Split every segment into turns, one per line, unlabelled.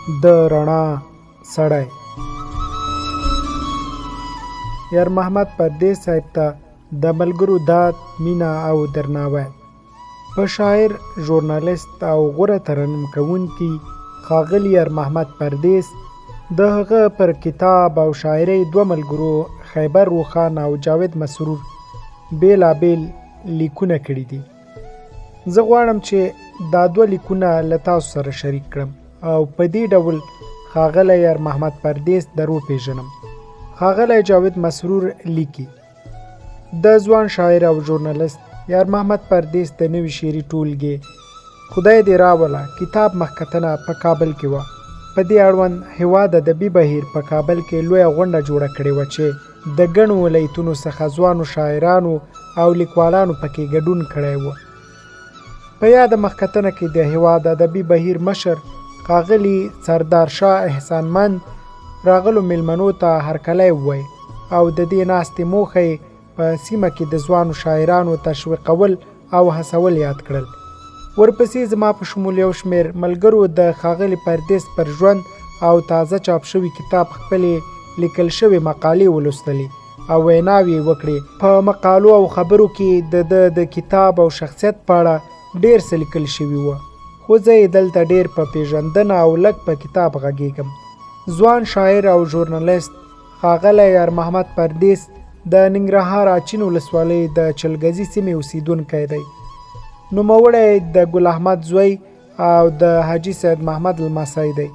د رڼا سړی یار محمد پردیس صاحب ته د ملګرو داد مينه او درناوی په شاعر ژورنالېست او غوره ترنم کوونکي ښاغلي یار محمد پردیس د هغه پر کتاب او شاعرۍ دوه ملګرو خیبر روخان او جاوېد مسرور بیلابیل لیکونه کړي دي. زه غواړم چې دا دوه لیکونه له تاسو سره شریک کړم او په دې ډول ښاغلی یار محمد پردیس در وپېژنم. ښاغلی جاوید مسرور لیکي: د ځوان شاعر او ژورنالېست یار محمد پردیس د نوي شعري ټولګې خدای دې راوله کتاب مخکتنه په کابل کې وه. په دې اړوند هېواد ادبي بهیر په کابل کې لویه غونډه جوړه کړې وه چې د ګڼو ولایتونو څخه ځوانو شاعرانو او لیکوالانو پکې ګډون کړی و. په یاده مخکتنه کې د هېواد ادبي بهیر مشر ښاغلي سردار شاه احسانمند راغلو میلمنو ته هرکلی ووایي او د دې ناستې موخه یې په سیمه کې د ځوانو شاعرانو تشویقول او هڅول یاد کړل. ورپسې زما په شمول یو شمېر ملګرو د ښاغلي پردیس پر ژوند او تازه چاپ شوي کتاب خپلې لیکل شوې مقالې ولوستلې او ویناوې یې وکړې. په مقالو او خبرو کې د کتاب او شخصیت په اړه ډېر څه لیکل شوي وو، خو زه یې دلته ډېر په پیژندنه او لږ په کتاب غږېږم. ځوان شاعر او ژورنالېست ښاغلی یار محمد پردیس د ننګرهار اچین ولسوالۍ د چلګزي سیمې اوسیدونکی دی. نوموړی د ګل احمد زوی او د حاجي سید محمد لمسی دی.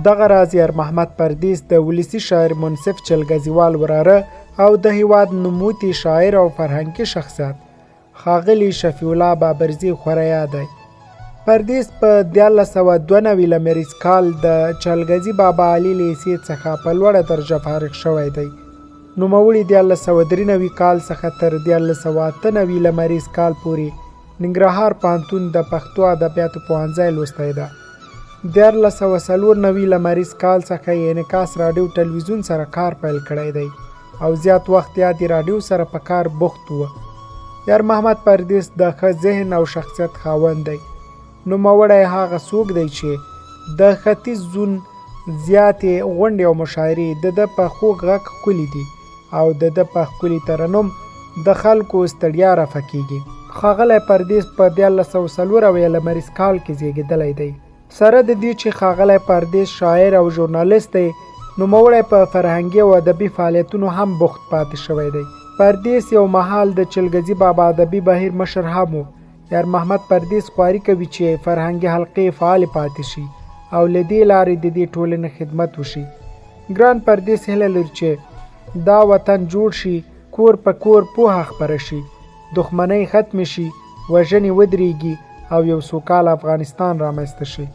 دغه راز یار محمد پردیس د ولسي شاعر منصف چلګزیوال وراره او د هېواد نوموتی شاعر او فرهنګي شخصیت ښاغلي شفیع الله بابرزي خوریا دی. پردیس په 1992 لمریز کال د چلګزي بابا علي لیسې څخه په لوړه درجه فارغ شوی دی. نوموړي 1993 کال څخه تر 1998 لمریز کال پورې ننګرهار پوهنتون د پښتو ادبیاتو پوهنځی لوستی ده. 1994 لمریز کال څخه یې انعکاس راډیو ټلویزیون سره کار پیل کړی دی او زیات وخت یا د راډیو سره په کار بوخت و. یار محمد پردیس د ښه ذهن او شخصیت خاوند دی. نوموړی هغه څوک دی چې د ختیځ زون زیاتې غونډې او مشاعرې د ده په خوږ غږ ښکلي دي او د ده په ښکلي ترنم د خلکو ستړیا رفع کېږي. ښاغلی پردیس په 1904 لمریز کال کې زیږېدلی دی. سره د دې چې ښاغلی پردیس شاعر او ژورنالېست دی، نوموړی په فرهنګي او ادبي فعالیتونو هم بوخت پاتې شوی دی. پردیس یو مهال د چلګزي بابا ادبي بهیر مشر هم و. یار محمد پردیس خواري کوي چې فرهنګي حلقې فعالې پاتې شي او له دې لارې د دې ټولنې خدمت وشي. ګران پردیس هیله لري چې دا وطن جوړ شي، کور په کور پوهه خپره شي، دښمنۍ ختم شي، وژنې ودرېږي او یو سوکاله افغانستان رامنځته شي،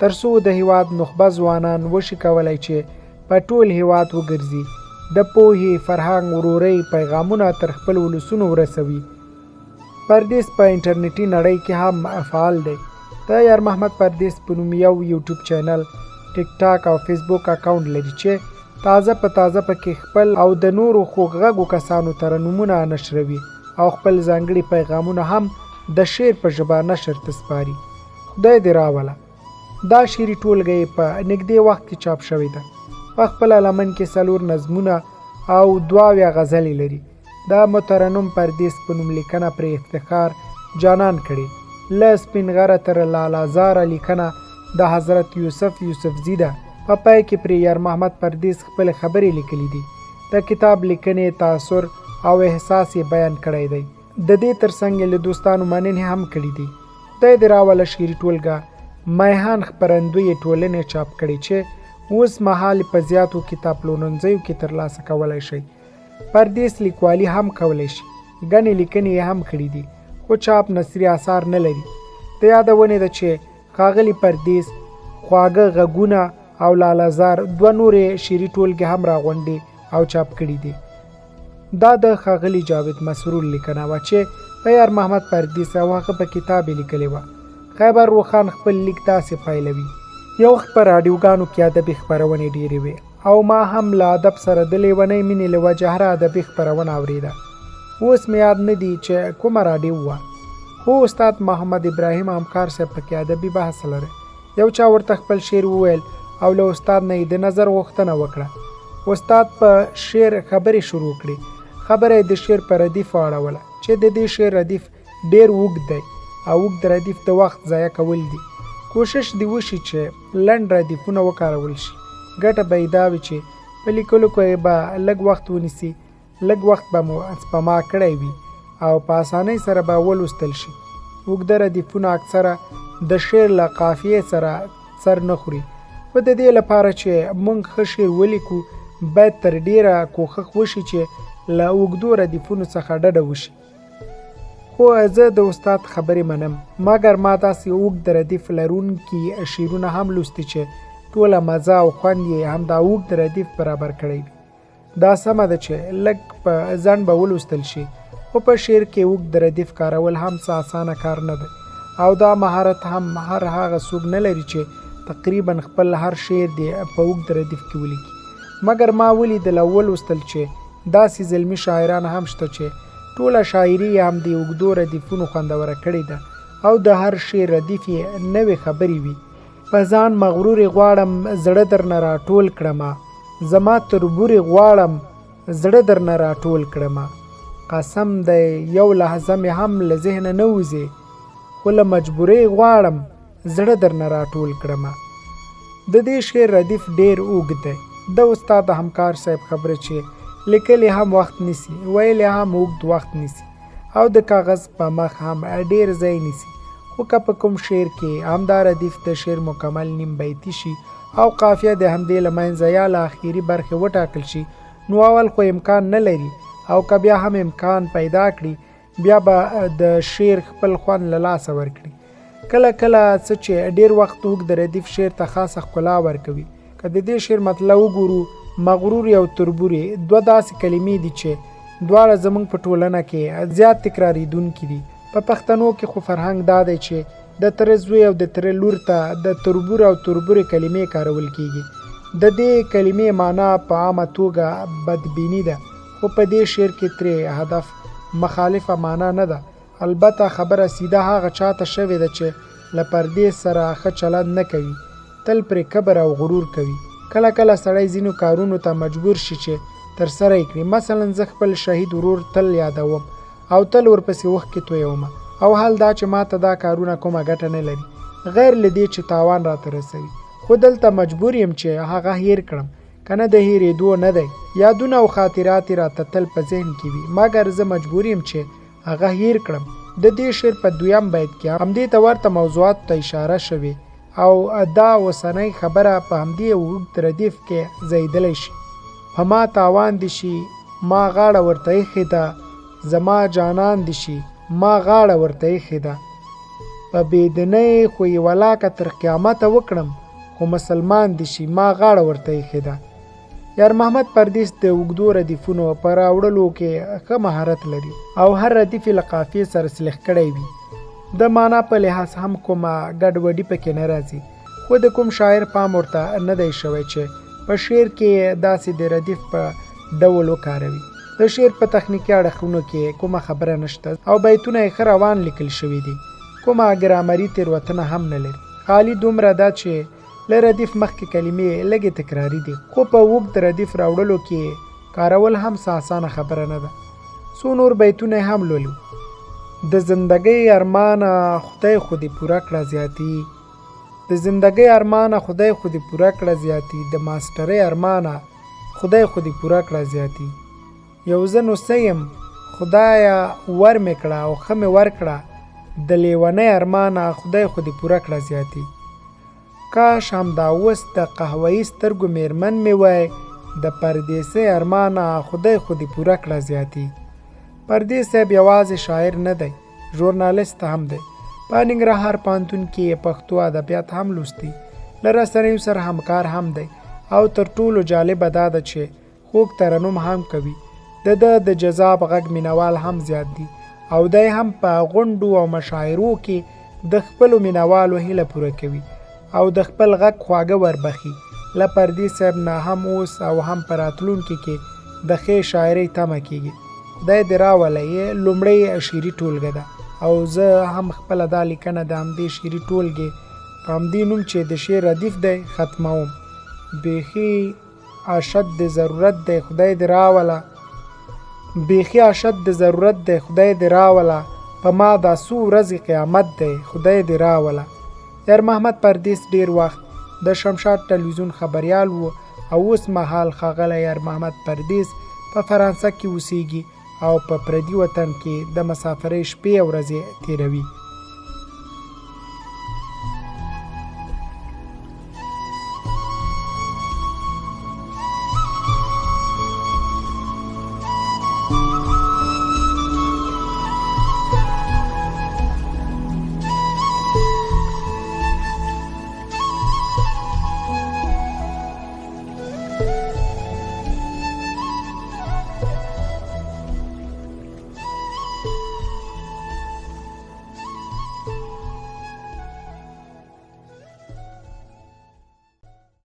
تر څو د هېواد نخبه ځوانان وشي کولی چې په ټول هېواد وګرځي، د پوهې، فرهنګ، ورورۍ پیغامونه تر خپل ولسونو ورسوي. پردیس په انټرنیټي نړۍ کې هم فعال دی. د یار محمد پردیس په نوم یو یوټیوب چینل، ټیک ټاک او فیسبوک اکاونټ لري چې تازه پکې خپل او د نورو خوږغږو کسانو ترنمونه نشروي او خپل ځانګړي پیغامونه هم د شعر په ژبه نشر ته سپاري. خدای دې راوله. دا شعري ټولګې په نږدې وخت کې چاپ شوې ده. په خپله لمن کې 4 نظمونه او 2 غزلې لري. دا مترنم پردیس په نوم لیکنه پرې افتخار جانان کړي. له سپین غره تر لالازاره لیکنه د حضرت یوسفزي ده. په پای کې پرې یار محمد پردیس خپل خبرې لیکلي دي. د کتاب لیکنې تاثر او احساس یې بیان کړی دی. د دې ترڅنګ له دوستانو مننې هم کړي دي. خدای دې راوله شعري ټولګه میهان خپرندوی ټولنې چاپ کړي چې اوس مهال په زیاتو کتاب پلورنځیو کې ترلاسه کولی شي. پردیس لیکوالي هم کولی شي. ګڼې لیکنې یې هم کړي دي خو چاپ نثري اثار نه لري. د یادونې ده چې ښاغلي پردیس خواږه غږونه او لالازار 2 نورې شعري ټولګې هم راغونډې او چاپ کړي دي. دا د ښاغلي جاوید مسرور لیکنه وه چې په یار محمد پردیس او هغه په کتاب یې لیکلې وه. خیبر روخان خپل لیک داسې پایلوي: یو وخت په راډیوګانو کې ادبي خپرونې ډېرې وې او ما هم له ادب سره د لیونۍ مینې له وجه هره ادبي خپرونه اورېده. اوس مې یاد نه دي چې کومه راډیو وه، خو استاد محمد ابراهیم همکار صاحب پکې ادبي بحث لري. یو چا ورته خپل شعر وویل او له استاد نه یې د نظر غوښتنه وکړه. استاد په شعر خبرې شروع کړې. خبره یې د شعر په ردیف واړوله چې د دې شعر ردیف ډېر اوږد دی او اوږد ردیف د وخت ضایع کول دي. کوشش دې وشي چې لنډ ردیفونه وکارول شي. ګټه به یې دا وي چې په لیکلو کې به لږ وخت ونیسي، لږ وخت به مو سپما کړی وي او په اسانۍ سره به ولوستل شي. اوږده ردیفونه اکثره د شعر له قافیې سره سر نه خوري. خو د دې لپاره چې موږ ښه شعر ولیکو باید تر ډیره کوښښ وشي چې له اوږدو ردیفونو څخه ډډه وشي. خو زه د استاد خبرې منم، مګر ما داسې اوږد ردیف لرونکي شعرونه هم لوستي چې ټوله مزه او خوند یې همدا اوږد ردیف برابر کړی وي. دا سمه ده چې لږ په ځنډ به ولوستل شي، خو په شعر کې اوږد ردیف کارول هم څه اسانه کار نه دی او دا مهارت هم هر هغه څوک نه لري چې تقریبا خپل هر شعر دې په اوږد ردیف کې ولیکي. مګر ما ولیدل او ولوستل چې داسې زلمي شاعران هم شته چې ټوله شاعري هم د اوږدو ردیفونو خوندوره کړې ده او د هر شعر ردیف یې نوې خبرې وي. په ځان مغرورې غواړم زړه درنه راټول کړمه، زما تربورې غواړم زړه درنه راټول کړمه. قسم دی یو لحظه مې هم له ذهنه نه وځي، خو له مجبورۍ غواړم زړه درنه راټول کړمه. د دې شعر ردیف ډېر اوږد دی. د استاد همکار صاحب خبره چې لیکلی هم وخت نیسي، ویلی هم اوږد وخت نیسي او د کاغذ په مخ هم ډېر ځای نیسي. خو که په کوم شعر کې همدا ردیف د شعر مکمل نیم بیتي شي او قافیه د همدې له منځه یا له اخري برخې وټاکل شي، نو اول خو امکان نه لري او که بیا هم امکان پیدا کړي بیا به د شعر خپل خوند له لاسه ورکړي. کله کله څه چې ډېر وخت اوږد ردیف شعر ته خاصه ښکلا ورکوي. که د دې شعر مطلب وګورو، مغرورې او تربورې دوه داسې کلمې دي چې دواړه زموږ په ټولنه کې زیات تکراریدونکي دي. په پښتنو کې خو فرهنګ دا دی چې د تره زوی او د تره لور ته د تربور او تربورې کلمې کارول کیږي. د دې کلمې معنا په عامه توګه بدبیني ده، خو په دې شعر کې ترې هدف مخالفه معنا نه ده. البته خبره سیده هغه چاته شوې ده چې له پردیس سره ښه چلند نه کوي، تل پرې کبر او غرور کوي. کله کله سړی ځینو کارونو ته مجبور شي چې ترسره یې کړي. مثلا زه خپل شهید ورور تل یادوم او تل ورپسې وخت کې تویوم او حال دا چې ما ته دا کارونه کومه ګټه نه لري غیر له دې چې تاوان راته رسوي. خو دلته مجبور یم چې هغه هیر کړم، که نه د هیرېدو نه دی. یادونه او خاطرات یې راته تل په ذهن کې وي، مګر زه مجبور یم چې هغه هیر کړم. د دې شعر په دویم بیت کې همدې ته ورته موضوعاتو ته اشاره شوې او دا اوسنۍ خبره په همدې اوږد ردیف کې ځایېدلی شي. په ما تاوان دي شي ما غاړه ورته ایښې ده، زما جانان دي شي ما غاړه ورته ایښې ده. په بېدنۍ خو یې ولاکه تر قیامته وکړم، خو مسلمان دي شي ما غاړه ورته ایښې ده. یار محمد پردیس د اوږدو ردیفونو په راوړلو کې ښه مهارت لري او هر ردیف یې له قافیې سره سلیح کړی وي. د معنا په لحاظ هم کومه ګډوډي پکې نه راځي. خو د کوم شاعر پام ورته نه دی شوی چې په شعر کې داسې د ردیف په ډول وکاروي. د شعر په تخنیکي اړخونو کې کومه خبره نشته او بیتونه یې ښه روان لیکل شوي دي. کومه ګرامري تېروتنه هم نه لري. خالي دومره ده چې له ردیف مخکې کلمې لږې تکراري دي، خو په اوږد ردیف راوړلو کې کارول هم څه اسانه خبره نه ده. څو نور بیتونه هم لولو. د زندګۍ ارمانه خدای خو دې پوره کړه زیاتي، د زندګۍ ارمانه خدای خو دې پوره کړه زیاتي، د ماسټرۍ ارمانه خدای خو دې پوره کړه زیاتي. یو زه نو څه یم خدایه ور مې کړه او ښه مې ورکړه، د لیونۍ ارمانه خدای خو دې پوره کړه زیاتي. کاش همدا اوس د قهوه‌یي سترګو میرمن مې وای، د پردیسۍ ارمانه خدای خو دې پوره کړه زیاتي. پردیس صاحب یوازې شاعر نه دی، ژورنالېست هم دی. په ننګرهار پوهنتون کې پښتو ادبیات هم لوستي، له رسنیو سره همکار هم دی او تر ټولو جالبه دا ده چې خوږ ترنم هم کوي. د جذاب غږ مینوال هم زیات دي او دی هم په غونډو او مشاعرو کې د خپلو مینوالو هیله پوره کوي او د خپل غږ خواږه وربخي. له پردیس صاحب نه هم اوس او هم په راتلونکي کې د ښې شاعرۍ تمه کیږي. خدای دې راوله یې لومړۍ شعري ټولګه ده او زه هم خپله دا لیکنه د همدې شعري ټولګې په همدې نوم چې د شعر ردیف دی ختموم. بیخي اشد د ضرورت دی خدای دې راوله بیخي اشد د ضرورت دی خدای دې راوله په ما دا څو ورځې قیامت دی خدای دې راوله. یار محمد پردیس ډیر وخت د شمشاد ټلویزیون خبریال و او اوس مهال ښاغلی یار محمد پردیس په فرانسه کې اوسیږي او په پردي وطن کې د مسافرۍ شپې او ورځې تیروي.